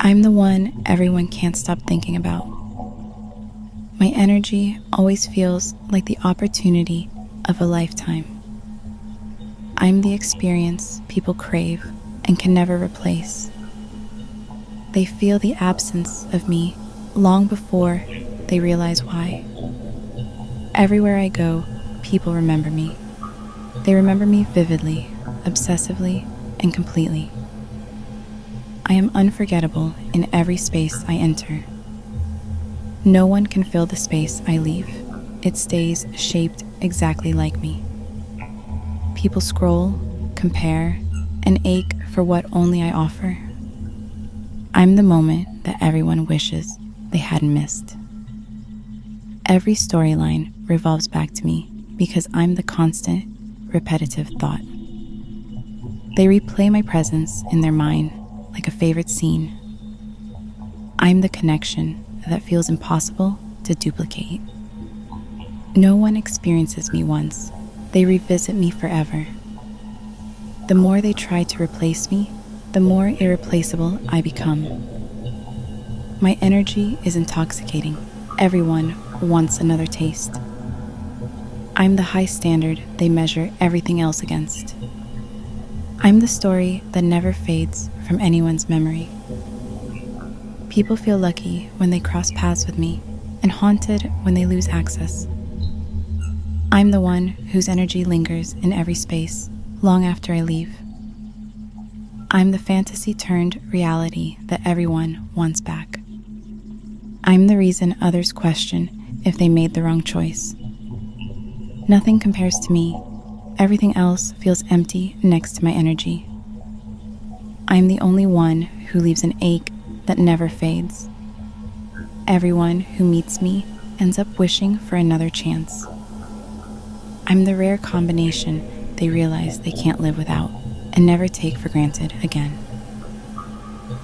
I'm the one everyone can't stop thinking about. My energy always feels like the opportunity of a lifetime. I'm the experience people crave and can never replace. They feel the absence of me long before they realize why. Everywhere I go, people remember me. They remember me vividly, obsessively, and completely. I am unforgettable in every space I enter. No one can fill the space I leave. It stays shaped exactly like me. People scroll, compare, and ache for what only I offer. I'm the moment that everyone wishes they hadn't missed. Every storyline revolves back to me because I'm the constant, repetitive thought. They replay my presence in their mind like a favorite scene. I'm the connection that feels impossible to duplicate. No one experiences me once. They revisit me forever. The more they try to replace me, the more irreplaceable I become. My energy is intoxicating. Everyone wants another taste. I'm the high standard they measure everything else against. I'm the story that never fades from anyone's memory. People feel lucky when they cross paths with me and haunted when they lose access. I'm the one whose energy lingers in every space long after I leave. I'm the fantasy turned reality that everyone wants back. I'm the reason others question if they made the wrong choice. Nothing compares to me. Everything else feels empty next to my energy. I'm the only one who leaves an ache that never fades. Everyone who meets me ends up wishing for another chance. I'm the rare combination they realize they can't live without and never take for granted again.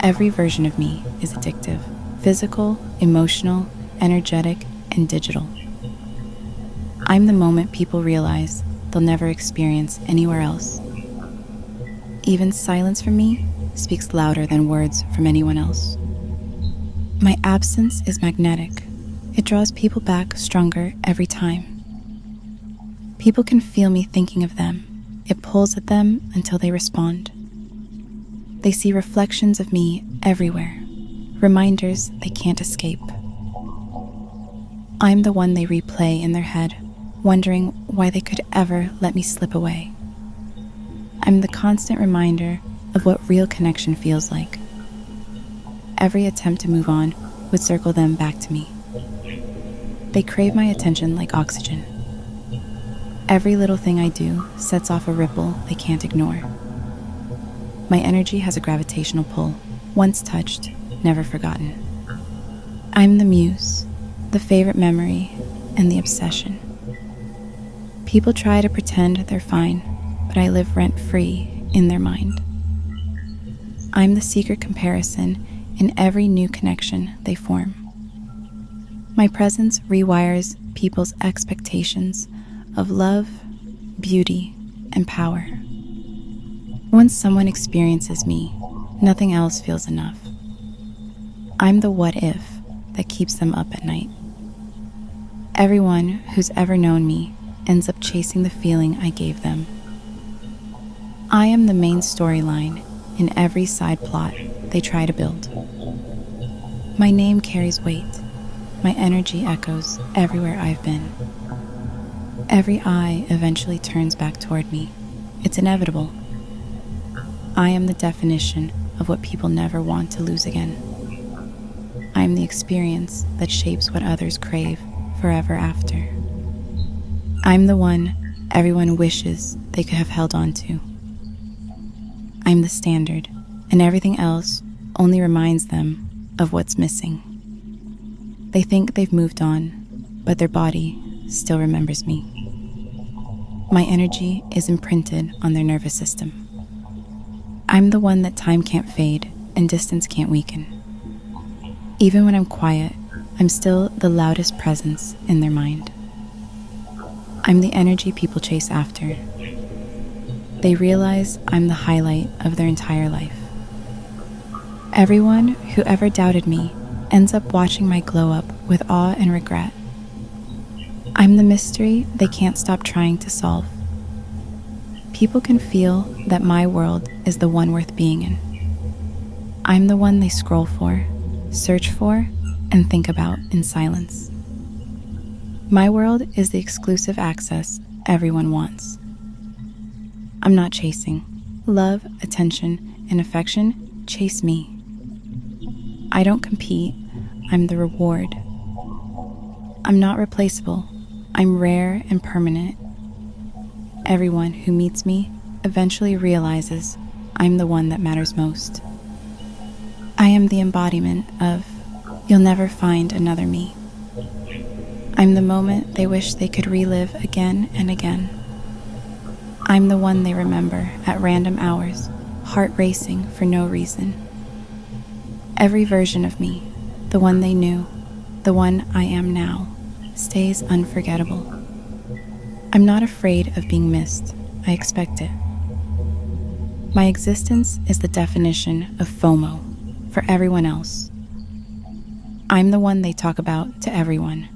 Every version of me is addictive, physical, emotional, energetic, and digital. I'm the moment people realize they'll never experience anywhere else. Even silence from me speaks louder than words from anyone else. My absence is magnetic. It draws people back stronger every time. People can feel me thinking of them. It pulls at them until they respond. They see reflections of me everywhere, reminders they can't escape. I'm the one they replay in their head, wondering why they could ever let me slip away. I'm the constant reminder of what real connection feels like. Every attempt to move on would circle them back to me. They crave my attention like oxygen. Every little thing I do sets off a ripple they can't ignore. My energy has a gravitational pull, once touched, never forgotten. I'm the muse, the favorite memory, and the obsession. People try to pretend they're fine, but I live rent-free in their mind. I'm the secret comparison in every new connection they form. My presence rewires people's expectations of love, beauty, and power. Once someone experiences me, nothing else feels enough. I'm the what if that keeps them up at night. Everyone who's ever known me ends up chasing the feeling I gave them. I am the main storyline in every side plot they try to build. My name carries weight. My energy echoes everywhere I've been. Every eye eventually turns back toward me. It's inevitable. I am the definition of what people never want to lose again. I am the experience that shapes what others crave forever after. I'm the one everyone wishes they could have held on to. I'm the standard, and everything else only reminds them of what's missing. They think they've moved on, but their body still remembers me. My energy is imprinted on their nervous system. I'm the one that time can't fade and distance can't weaken. Even when I'm quiet, I'm still the loudest presence in their mind. I'm the energy people chase after. They realize I'm the highlight of their entire life. Everyone who ever doubted me ends up watching my glow up with awe and regret. I'm the mystery they can't stop trying to solve. People can feel that my world is the one worth being in. I'm the one they scroll for, search for, and think about in silence. My world is the exclusive access everyone wants. I'm not chasing. Love, attention, and affection chase me. I don't compete. I'm the reward. I'm not replaceable. I'm rare and permanent. Everyone who meets me eventually realizes I'm the one that matters most. I am the embodiment of you'll never find another me. I'm the moment they wish they could relive again and again. I'm the one they remember at random hours, heart racing for no reason. Every version of me, the one they knew, the one I am now, stays unforgettable. I'm not afraid of being missed. I expect it. My existence is the definition of FOMO for everyone else. I'm the one they talk about to everyone.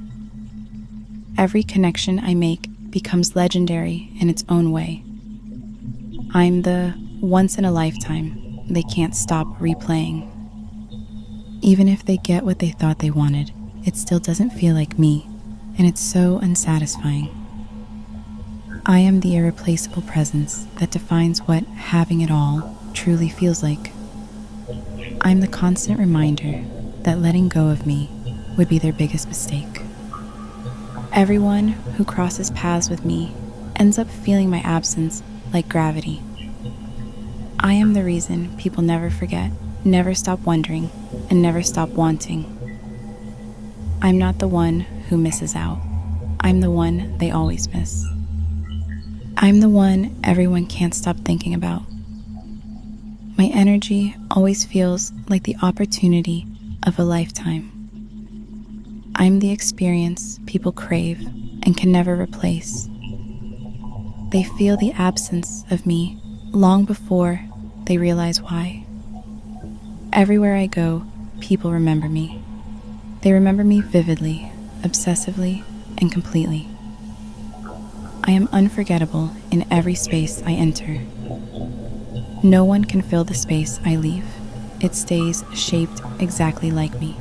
Every connection I make becomes legendary in its own way. I'm the once in a lifetime they can't stop replaying. Even if they get what they thought they wanted, it still doesn't feel like me, and it's so unsatisfying. I am the irreplaceable presence that defines what having it all truly feels like. I'm the constant reminder that letting go of me would be their biggest mistake. Everyone who crosses paths with me ends up feeling my absence like gravity. I am the reason people never forget, never stop wondering, and never stop wanting. I'm not the one who misses out. I'm the one they always miss. I'm the one everyone can't stop thinking about. My energy always feels like the opportunity of a lifetime. I'm the experience people crave and can never replace. They feel the absence of me long before they realize why. Everywhere I go, people remember me. They remember me vividly, obsessively, and completely. I am unforgettable in every space I enter. No one can fill the space I leave. It stays shaped exactly like me.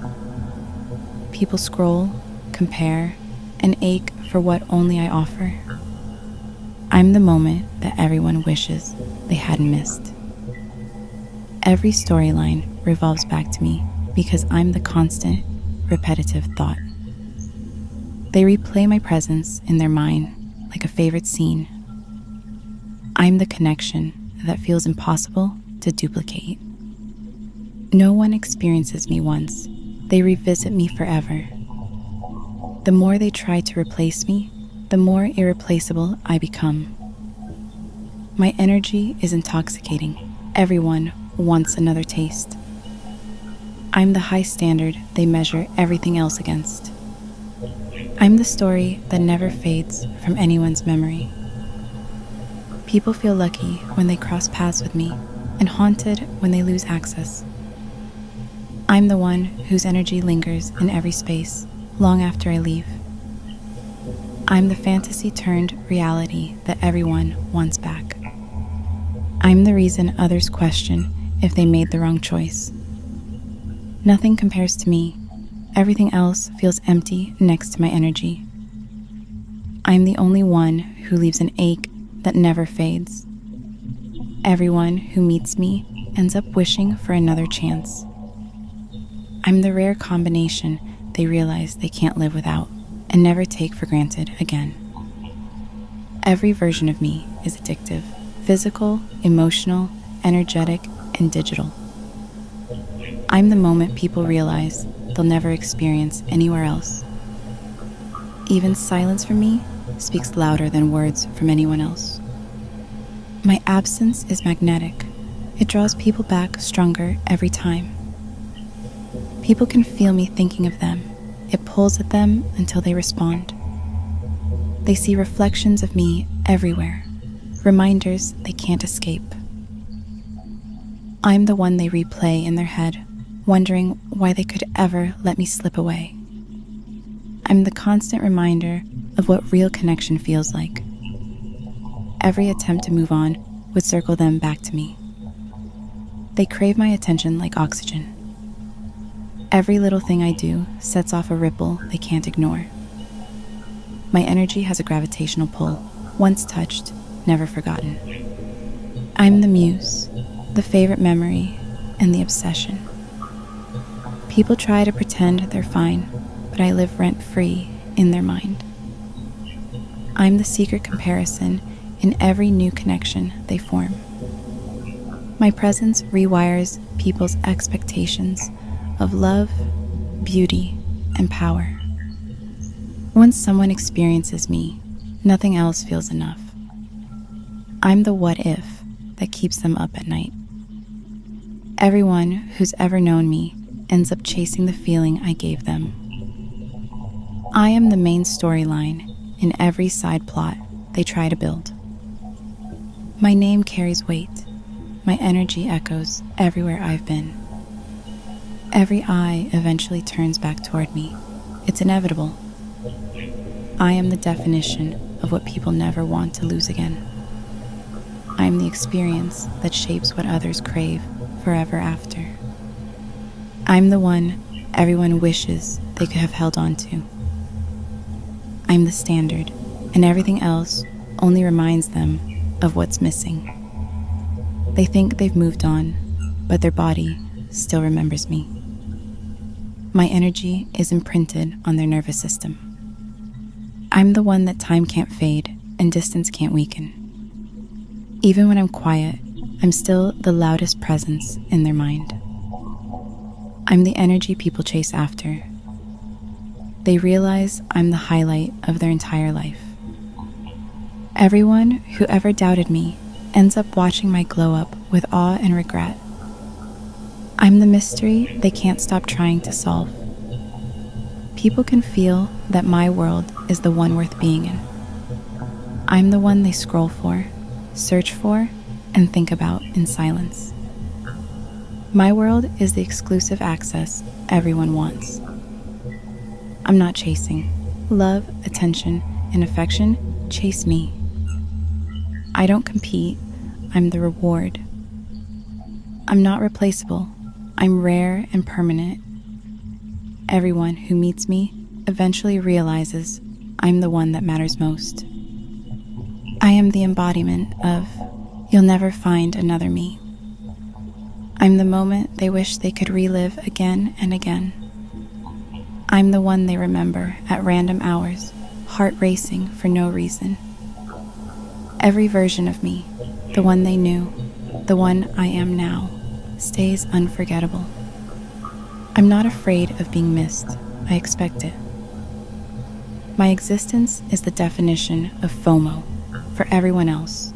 People scroll, compare, and ache for what only I offer. I'm the moment that everyone wishes they hadn't missed. Every storyline revolves back to me because I'm the constant, repetitive thought. They replay my presence in their mind like a favorite scene. I'm the connection that feels impossible to duplicate. No one experiences me once. They revisit me forever. The more they try to replace me, the more irreplaceable I become. My energy is intoxicating. Everyone wants another taste. I'm the high standard they measure everything else against. I'm the story that never fades from anyone's memory. People feel lucky when they cross paths with me and haunted when they lose access. I'm the one whose energy lingers in every space long after I leave. I'm the fantasy turned reality that everyone wants back. I'm the reason others question if they made the wrong choice. Nothing compares to me. Everything else feels empty next to my energy. I'm the only one who leaves an ache that never fades. Everyone who meets me ends up wishing for another chance. I'm the rare combination they realize they can't live without and never take for granted again. Every version of me is addictive, physical, emotional, energetic, and digital. I'm the moment people realize they'll never experience anywhere else. Even silence from me speaks louder than words from anyone else. My absence is magnetic. It draws people back stronger every time. People can feel me thinking of them. It pulls at them until they respond. They see reflections of me everywhere, reminders they can't escape. I'm the one they replay in their head wondering why they could ever let me slip away. I'm the constant reminder of what real connection feels like. Every attempt to move on would circle them back to me. They crave my attention like oxygen. Every little thing I do sets off a ripple they can't ignore. My energy has a gravitational pull, once touched, never forgotten. I'm the muse, the favorite memory, and the obsession. People try to pretend they're fine, but I live rent-free in their mind. I'm the secret comparison in every new connection they form. My presence rewires people's expectations of love, beauty, and power. Once someone experiences me, nothing else feels enough. I'm the what if that keeps them up at night. Everyone who's ever known me ends up chasing the feeling I gave them. I am the main storyline in every side plot they try to build. My name carries weight. My energy echoes everywhere I've been. Every eye eventually turns back toward me. It's inevitable. I am the definition of what people never want to lose again. I am the experience that shapes what others crave forever after. I'm the one everyone wishes they could have held on to. I'm the standard, and everything else only reminds them of what's missing. They think they've moved on, but their body still remembers me. My energy is imprinted on their nervous system. I'm the one that time can't fade and distance can't weaken. Even when I'm quiet, I'm still the loudest presence in their mind. I'm the energy people chase after. They realize I'm the highlight of their entire life. Everyone who ever doubted me ends up watching my glow up with awe and regret. I'm the mystery they can't stop trying to solve. People can feel that my world is the one worth being in. I'm the one they scroll for, search for, and think about in silence. My world is the exclusive access everyone wants. I'm not chasing. Love, attention, and affection chase me. I don't compete. I'm the reward. I'm not replaceable. I'm rare and permanent. Everyone who meets me eventually realizes I'm the one that matters most. I am the embodiment of you'll never find another me. I'm the moment they wish they could relive again and again. I'm the one they remember at random hours, heart racing for no reason. Every version of me, the one they knew, the one I am now, stays unforgettable. I'm not afraid of being missed. I expect it. My existence is the definition of FOMO for everyone else.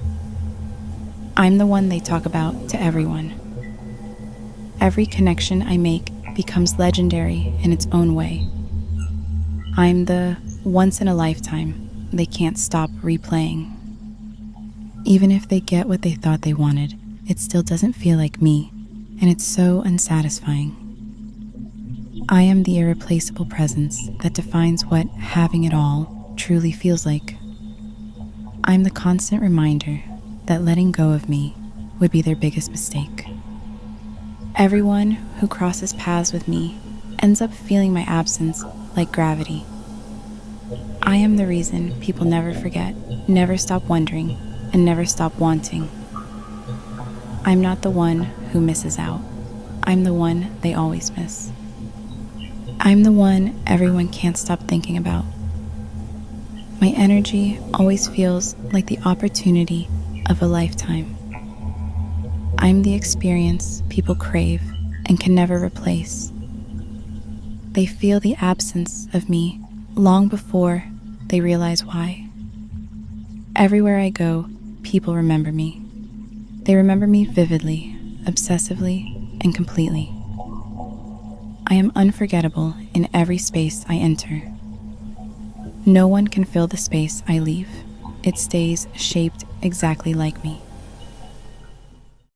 I'm the one they talk about to everyone. Every connection I make becomes legendary in its own way. I'm the once-in-a-lifetime they can't stop replaying. Even if they get what they thought they wanted, it still doesn't feel like me, and it's so unsatisfying. I am the irreplaceable presence that defines what having it all truly feels like. I'm the constant reminder that letting go of me would be their biggest mistake. Everyone who crosses paths with me ends up feeling my absence like gravity. I am the reason people never forget, never stop wondering, and never stop wanting. I'm not the one who misses out. I'm the one they always miss. I'm the one everyone can't stop thinking about. My energy always feels like the opportunity of a lifetime. I'm the experience people crave and can never replace. They feel the absence of me long before they realize why. Everywhere I go, people remember me. They remember me vividly, obsessively, and completely. I am unforgettable in every space I enter. No one can fill the space I leave. It stays shaped exactly like me.